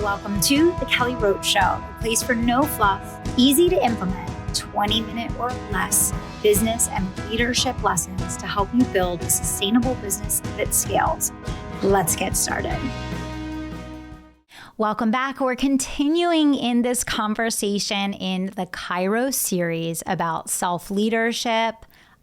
welcome to The Kelly Roach Show, a place for no fluff, easy to implement, 20-minute or less business and leadership lessons to help you build a sustainable business that scales. Let's get started. Welcome back. We're continuing in this conversation in the Kairos series about self-leadership,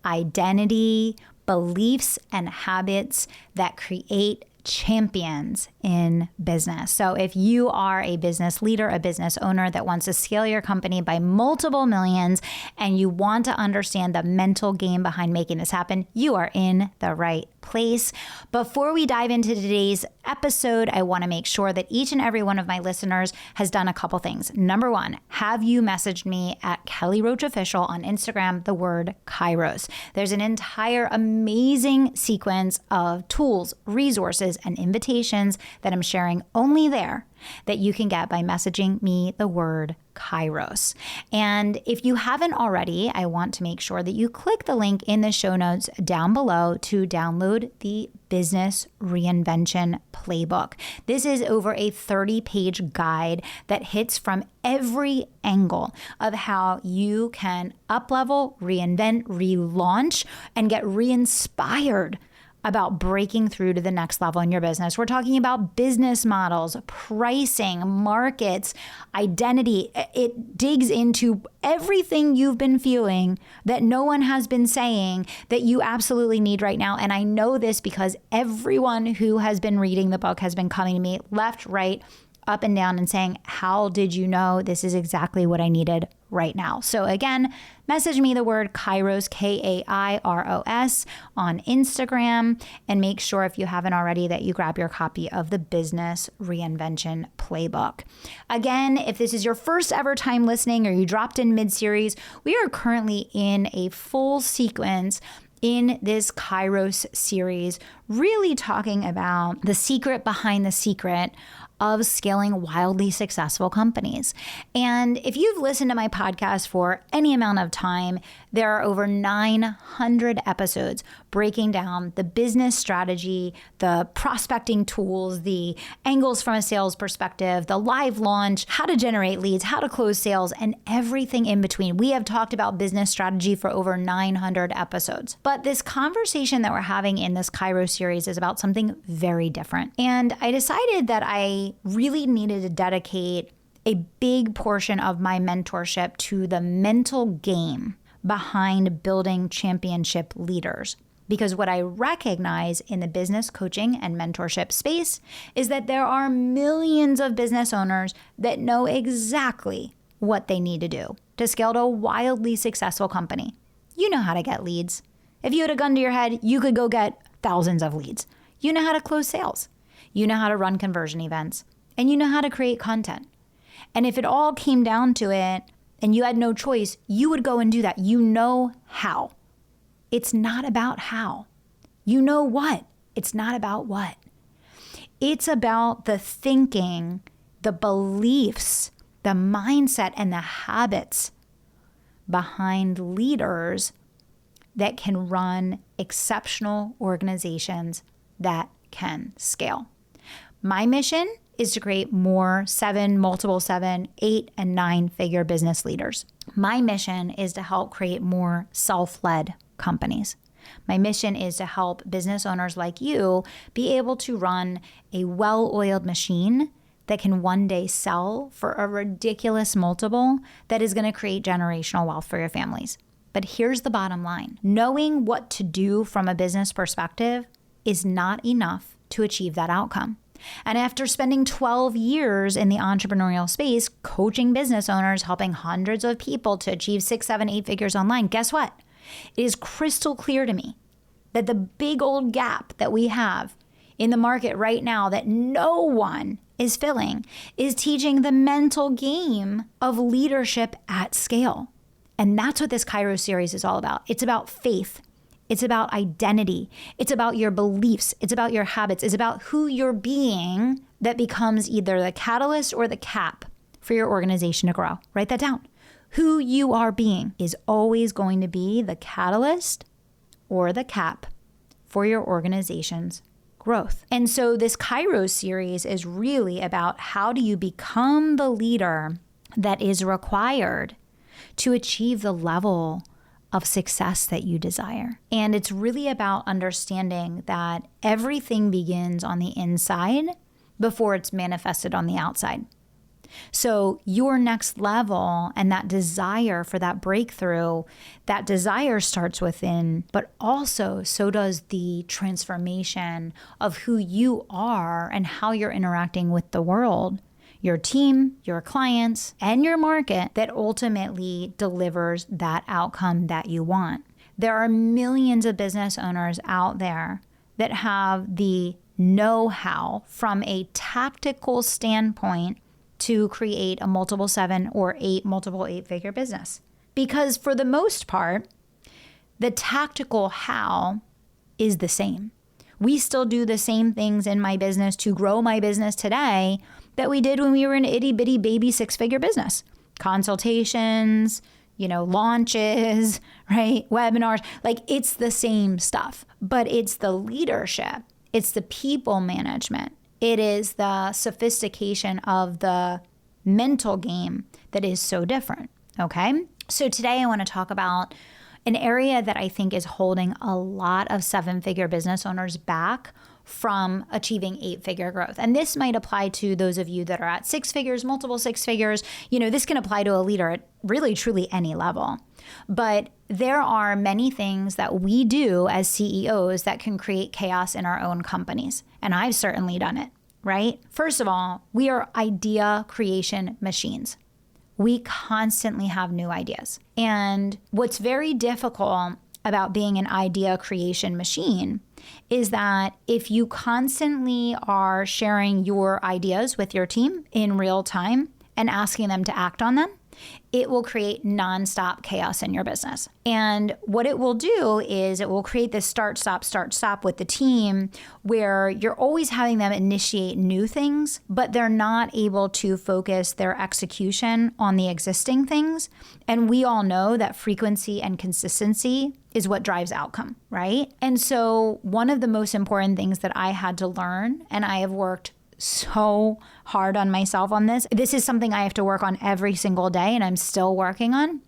identity, beliefs, and habits that create champions in business. So if you are a business leader, a business owner that wants to scale your company by multiple millions, and you want to understand the mental game behind making this happen, you are in the right place. Before we dive into today's episode, I want to make sure that each and every one of my listeners has done a couple things. Number one, have you messaged me at Kelly Roach Official on Instagram, the word Kairos. There's an entire amazing sequence of tools, resources, and invitations that I'm sharing only there that you can get by messaging me the word Kairos. And if you haven't already, I want to make sure that you click the link in the show notes down below to download the Business Reinvention Playbook. This is over a 30-page guide that hits from every angle of how you can up-level, reinvent, relaunch, and get re-inspired about breaking through to the next level in your business. We're talking about business models, pricing, markets, identity. It digs into everything you've been feeling that no one has been saying that you absolutely need right now. And I know this because everyone who has been reading the book has been coming to me left, right, up and down and saying, how did you know this is exactly what I needed right now? So again, message me the word Kairos, Kairos, on Instagram, and make sure if you haven't already that you grab your copy of the Business Reinvention Playbook. Again, if this is your first ever time listening or you dropped in mid-series, we are currently in a full sequence in this Kairos series, really talking about the secret behind the secret of scaling wildly successful companies. And if you've listened to my podcast for any amount of time, there are over 900 episodes breaking down the business strategy, the prospecting tools, the angles from a sales perspective, the live launch, how to generate leads, how to close sales, and everything in between. We have talked about business strategy for over 900 episodes. But this conversation that we're having in this Kairos series is about something very different. And I decided that I really needed to dedicate a big portion of my mentorship to the mental game behind building championship leaders. Because what I recognize in the business coaching and mentorship space is that there are millions of business owners that know exactly what they need to do to scale to a wildly successful company. You know how to get leads. If you had a gun to your head, you could go get thousands of leads. You know how to close sales. You know how to run conversion events. And you know how to create content. And if it all came down to it and you had no choice, you would go and do that. You know how. It's not about how. You know what. It's not about what. It's about the thinking, the beliefs, the mindset, and the habits behind leaders that can run exceptional organizations that can scale. My mission is to create more 7, multiple 7, 8, and 9-figure business leaders. My mission is to help create more self-led companies. My mission is to help business owners like you be able to run a well-oiled machine that can one day sell for a ridiculous multiple that is going to create generational wealth for your families. But here's the bottom line. Knowing what to do from a business perspective is not enough to achieve that outcome. And after spending 12 years in the entrepreneurial space, coaching business owners, helping hundreds of people to achieve 6, 7, 8 figures online, guess what? It is crystal clear to me that the big old gap that we have in the market right now that no one is filling is teaching the mental game of leadership at scale. And that's what this Kairos series is all about. It's about faith. It's about identity. It's about your beliefs. It's about your habits. It's about who you're being that becomes either the catalyst or the cap for your organization to grow. Write that down. Who you are being is always going to be the catalyst or the cap for your organization's growth. And so this Kairos series is really about how do you become the leader that is required to achieve the level of success that you desire. And it's really about understanding that everything begins on the inside before it's manifested on the outside. So your next level and that desire for that breakthrough, that desire starts within, but also so does the transformation of who you are and how you're interacting with the world, your team, your clients, and your market that ultimately delivers that outcome that you want. There are millions of business owners out there that have the know-how from a tactical standpoint to create a multiple 7 or 8, multiple 8-figure business. Because for the most part, the tactical how is the same. We still do the same things in my business to grow my business today that we did when we were an itty bitty baby 6-figure business. Consultations, launches, right? Webinars, it's the same stuff, but it's the leadership. It's the people management. It is the sophistication of the mental game that is so different, okay? So today I want to talk about an area that I think is holding a lot of 7-figure business owners back from achieving 8-figure growth. And this might apply to those of you that are at 6 figures, multiple 6 figures. This can apply to a leader at really, truly any level. But there are many things that we do as CEOs that can create chaos in our own companies. And I've certainly done it, right? First of all, we are idea creation machines. We constantly have new ideas. And what's very difficult about being an idea creation machine is that if you constantly are sharing your ideas with your team in real time and asking them to act on them, it will create nonstop chaos in your business. And what it will do is it will create this start, stop with the team where you're always having them initiate new things, but they're not able to focus their execution on the existing things. And we all know that frequency and consistency is what drives outcome, right? And so one of the most important things that I had to learn, and I have worked so hard on myself on this. This is something I have to work on every single day and I'm still working on,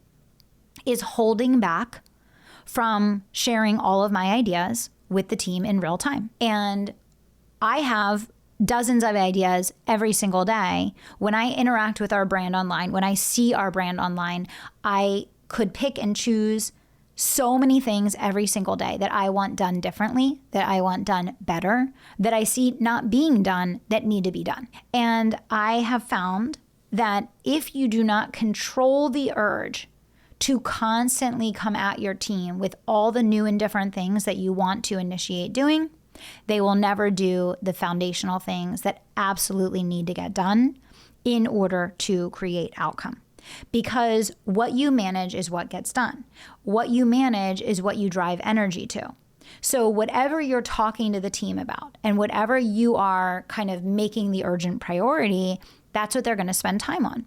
is holding back from sharing all of my ideas with the team in real time. And I have dozens of ideas every single day. When I interact with our brand online, when I see our brand online, I could pick and choose so many things every single day that I want done differently, that I want done better, that I see not being done that need to be done. And I have found that if you do not control the urge to constantly come at your team with all the new and different things that you want to initiate doing, they will never do the foundational things that absolutely need to get done in order to create outcome. Because what you manage is what gets done. What you manage is what you drive energy to. So whatever you're talking to the team about and whatever you are kind of making the urgent priority, that's what they're going to spend time on.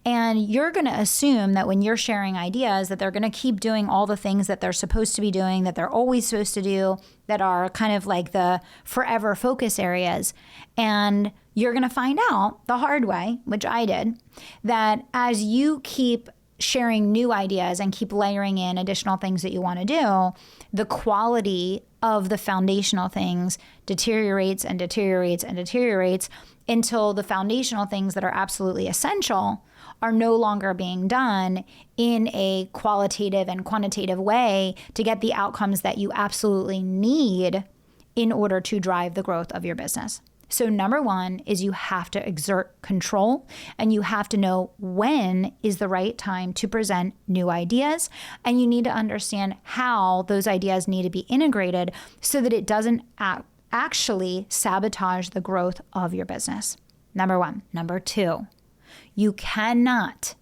And you're going to assume that when you're sharing ideas that they're going to keep doing all the things that they're supposed to be doing, that they're always supposed to do, that are kind of like the forever focus areas. And you're going to find out the hard way, which I did, that as you keep sharing new ideas and keep layering in additional things that you want to do, the quality of the foundational things deteriorates and deteriorates and deteriorates until the foundational things that are absolutely essential are no longer being done in a qualitative and quantitative way to get the outcomes that you absolutely need in order to drive the growth of your business. So number one is you have to exert control and you have to know when is the right time to present new ideas. And you need to understand how those ideas need to be integrated so that it doesn't actually sabotage the growth of your business. Number one. Number two, you cannot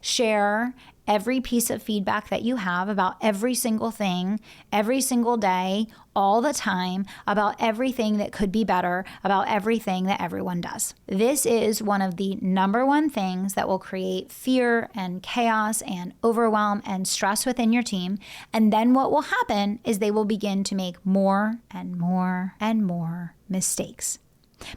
share every piece of feedback that you have about every single thing, every single day, all the time about everything that could be better, about everything that everyone does. This is one of the number one things that will create fear and chaos and overwhelm and stress within your team. And then what will happen is they will begin to make more and more and more mistakes.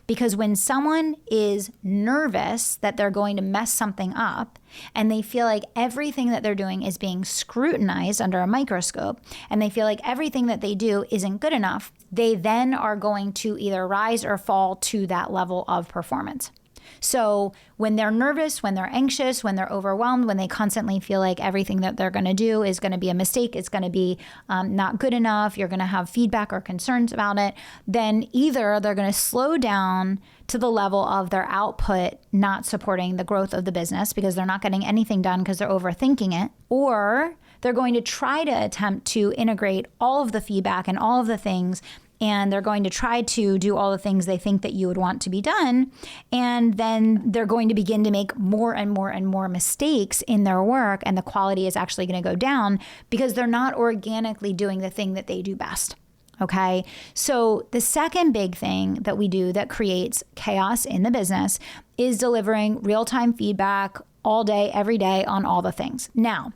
Because when someone is nervous that they're going to mess something up and they feel like everything that they're doing is being scrutinized under a microscope and they feel like everything that they do isn't good enough, they then are going to either rise or fall to that level of performance. So when they're nervous, when they're anxious, when they're overwhelmed, when they constantly feel like everything that they're going to do is going to be a mistake, it's going to be not good enough, you're going to have feedback or concerns about it, then either they're going to slow down to the level of their output not supporting the growth of the business because they're not getting anything done because they're overthinking it, or they're going to try to attempt to integrate all of the feedback and all of the things, and they're going to try to do all the things they think that you would want to be done. And then they're going to begin to make more and more and more mistakes in their work. And the quality is actually going to go down because they're not organically doing the thing that they do best. Okay. So the second big thing that we do that creates chaos in the business is delivering real-time feedback all day, every day on all the things. Now,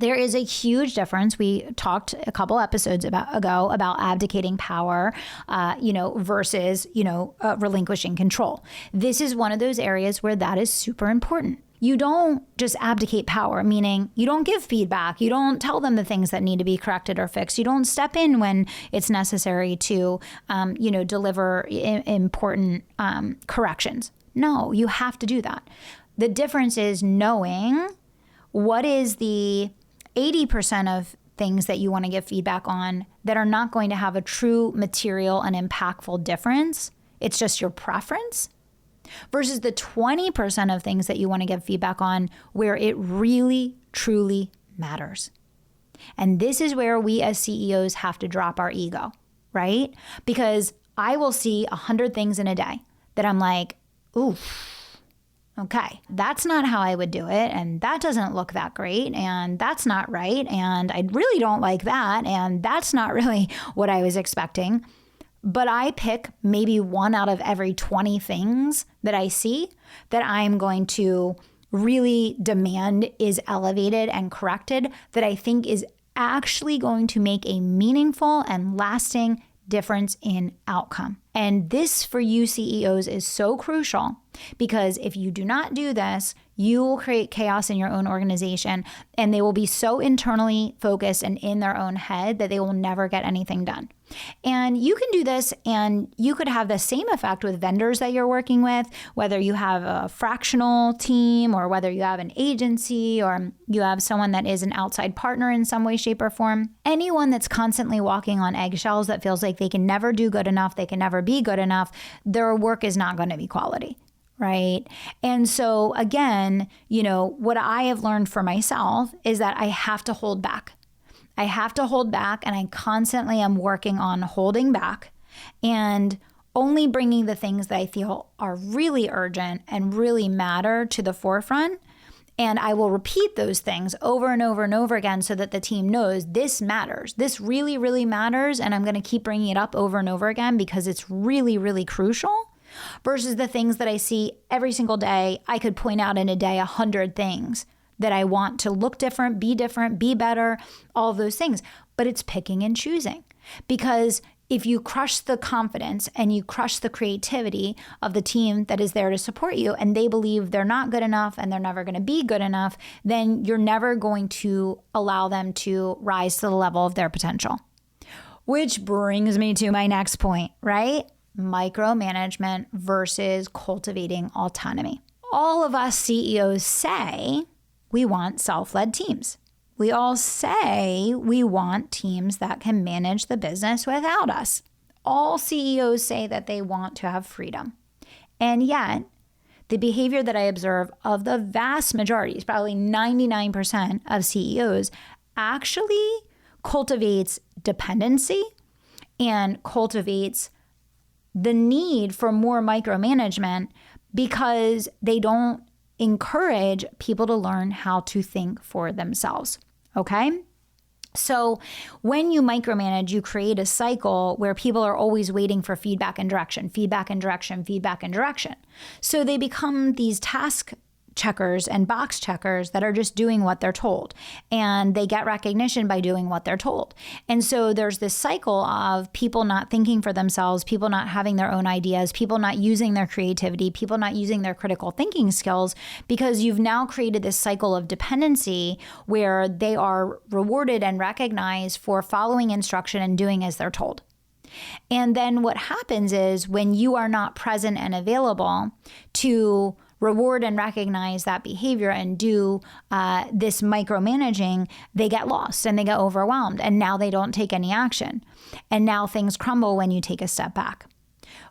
there is a huge difference. We talked a couple episodes ago about abdicating power, versus, relinquishing control. This is one of those areas where that is super important. You don't just abdicate power, meaning you don't give feedback. You don't tell them the things that need to be corrected or fixed. You don't step in when it's necessary to, deliver important corrections. No, you have to do that. The difference is knowing what is the 80% of things that you want to give feedback on that are not going to have a true material and impactful difference. It's just your preference versus the 20% of things that you want to give feedback on where it really, truly matters. And this is where we as CEOs have to drop our ego, right? Because I will see 100 things in a day that I'm like, ooh, okay, that's not how I would do it. And that doesn't look that great. And that's not right. And I really don't like that. And that's not really what I was expecting. But I pick maybe one out of every 20 things that I see that I'm going to really demand is elevated and corrected, that I think is actually going to make a meaningful and lasting difference in outcome. And this for you CEOs is so crucial because if you do not do this, you will create chaos in your own organization and they will be so internally focused and in their own head that they will never get anything done. And you can do this and you could have the same effect with vendors that you're working with, whether you have a fractional team or whether you have an agency or you have someone that is an outside partner in some way, shape, or form. Anyone that's constantly walking on eggshells that feels like they can never do good enough, they can never be good enough, their work is not going to be quality. Right. And so again, what I have learned for myself is that I have to hold back. I have to hold back, and I constantly am working on holding back and only bringing the things that I feel are really urgent and really matter to the forefront. And I will repeat those things over and over and over again so that the team knows this matters. This really, really matters. And I'm going to keep bringing it up over and over again because it's really, really crucial. Versus the things that I see every single day. I could point out in a day 100 things that I want to look different, be better, all of those things. But it's picking and choosing. Because if you crush the confidence and you crush the creativity of the team that is there to support you and they believe they're not good enough and they're never going to be good enough, then you're never going to allow them to rise to the level of their potential. Which brings me to my next point, right? Micromanagement versus cultivating autonomy. All of us CEOs say we want self-led teams. We all say we want teams that can manage the business without us. All CEOs say that they want to have freedom. And yet, the behavior that I observe of the vast majority, probably 99% of CEOs, actually cultivates dependency and cultivates the need for more micromanagement because they don't encourage people to learn how to think for themselves. Okay? So when you micromanage, you create a cycle where people are always waiting for feedback and direction, feedback and direction, feedback and direction. So they become these task checkers and box checkers that are just doing what they're told, and they get recognition by doing what they're told. And so there's this cycle of people not thinking for themselves, people not having their own ideas, people not using their creativity, people not using their critical thinking skills, because you've now created this cycle of dependency where they are rewarded and recognized for following instruction and doing as they're told. And then what happens is when you are not present and available to reward and recognize that behavior and do this micromanaging, they get lost and they get overwhelmed. And now they don't take any action. And now things crumble when you take a step back.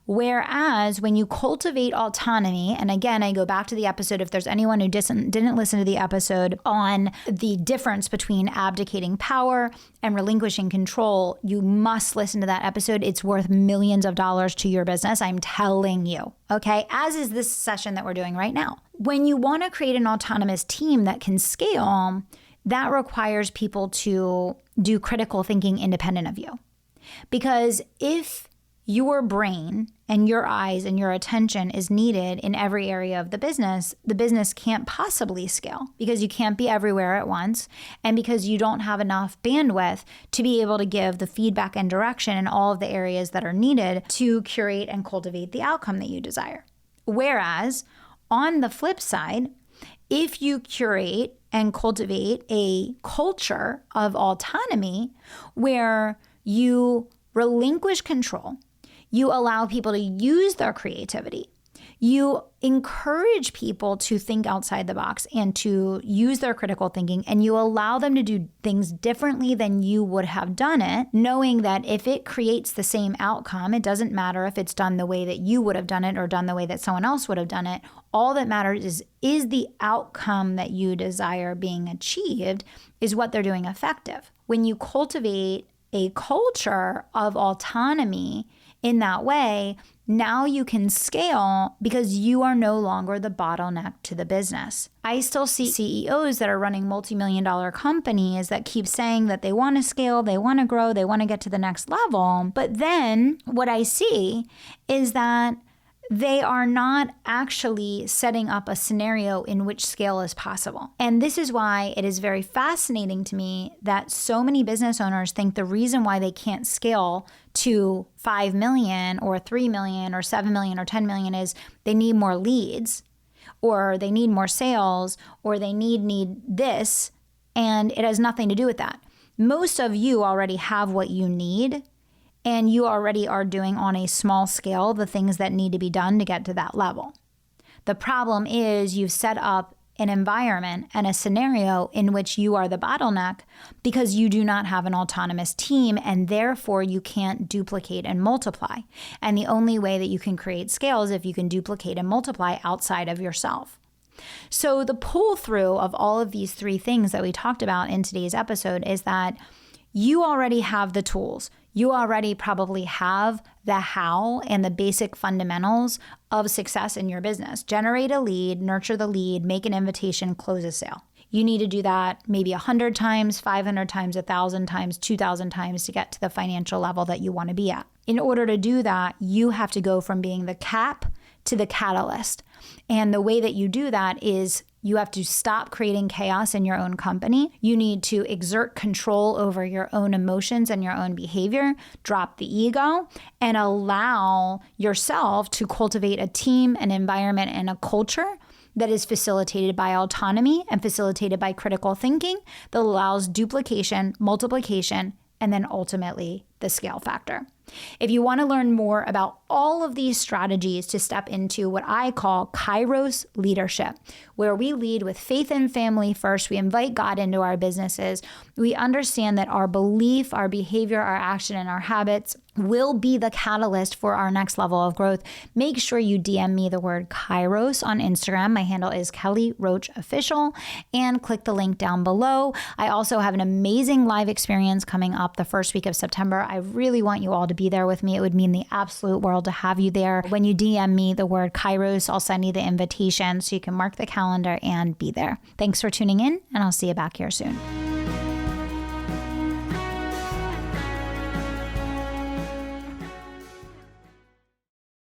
Whereas when you cultivate autonomy, and again, I go back to the episode, if there's anyone who didn't listen to the episode on the difference between abdicating power and relinquishing control, you must listen to that episode. It's worth millions of dollars to your business. I'm telling you, okay? As is this session that we're doing right now. When you want to create an autonomous team that can scale, that requires people to do critical thinking independent of you. Because if your brain and your eyes and your attention is needed in every area of the business can't possibly scale because you can't be everywhere at once and because you don't have enough bandwidth to be able to give the feedback and direction in all of the areas that are needed to curate and cultivate the outcome that you desire. Whereas on the flip side, if you curate and cultivate a culture of autonomy where you relinquish control, you allow people to use their creativity. You encourage people to think outside the box and to use their critical thinking, and you allow them to do things differently than you would have done it, knowing that if it creates the same outcome, it doesn't matter if it's done the way that you would have done it or done the way that someone else would have done it. All that matters is the outcome that you desire being achieved is what they're doing effective. When you cultivate a culture of autonomy in that way, now you can scale because you are no longer the bottleneck to the business. I still see CEOs that are running multi-million-dollar companies that keep saying that they want to scale, they want to grow, they want to get to the next level. But then what I see is that they are not actually setting up a scenario in which scale is possible. And this is why it is very fascinating to me that so many business owners think the reason why they can't scale to 5 million or 3 million or 7 million or 10 million is they need more leads or they need more sales or they need this, and it has nothing to do with that. Most of you already have what you need, and you already are doing on a small scale the things that need to be done to get to that level. The problem is you've set up an environment and a scenario in which you are the bottleneck because you do not have an autonomous team, and therefore you can't duplicate and multiply. And the only way that you can create scale is if you can duplicate and multiply outside of yourself. So the pull through of all of these three things that we talked about in today's episode is that you already have the tools. You already probably have the how and the basic fundamentals of success in your business. Generate a lead, nurture the lead, make an invitation, close a sale. You need to do that maybe 100 times, 500 times, 1,000 times, 2,000 times to get to the financial level that you want to be at. In order to do that, you have to go from being the cap to the catalyst. And the way that you do that is you have to stop creating chaos in your own company. You need to exert control over your own emotions and your own behavior, drop the ego, and allow yourself to cultivate a team, an environment, and a culture that is facilitated by autonomy and facilitated by critical thinking that allows duplication, multiplication, and then ultimately the scale factor. If you want to learn more about all of these strategies to step into what I call Kairos leadership, where we lead with faith and family first, we invite God into our businesses, we understand that our belief, our behavior, our action, and our habits will be the catalyst for our next level of growth, make sure you DM me the word Kairos on Instagram. My handle is Kelly Roach Official, and click the link down below. I also have an amazing live experience coming up the first week of September. I really want you all to be there with me. It would mean the absolute world to have you there. When you DM me the word Kairos, I'll send you the invitation so you can mark the calendar and be there. Thanks for tuning in, and I'll see you back here soon.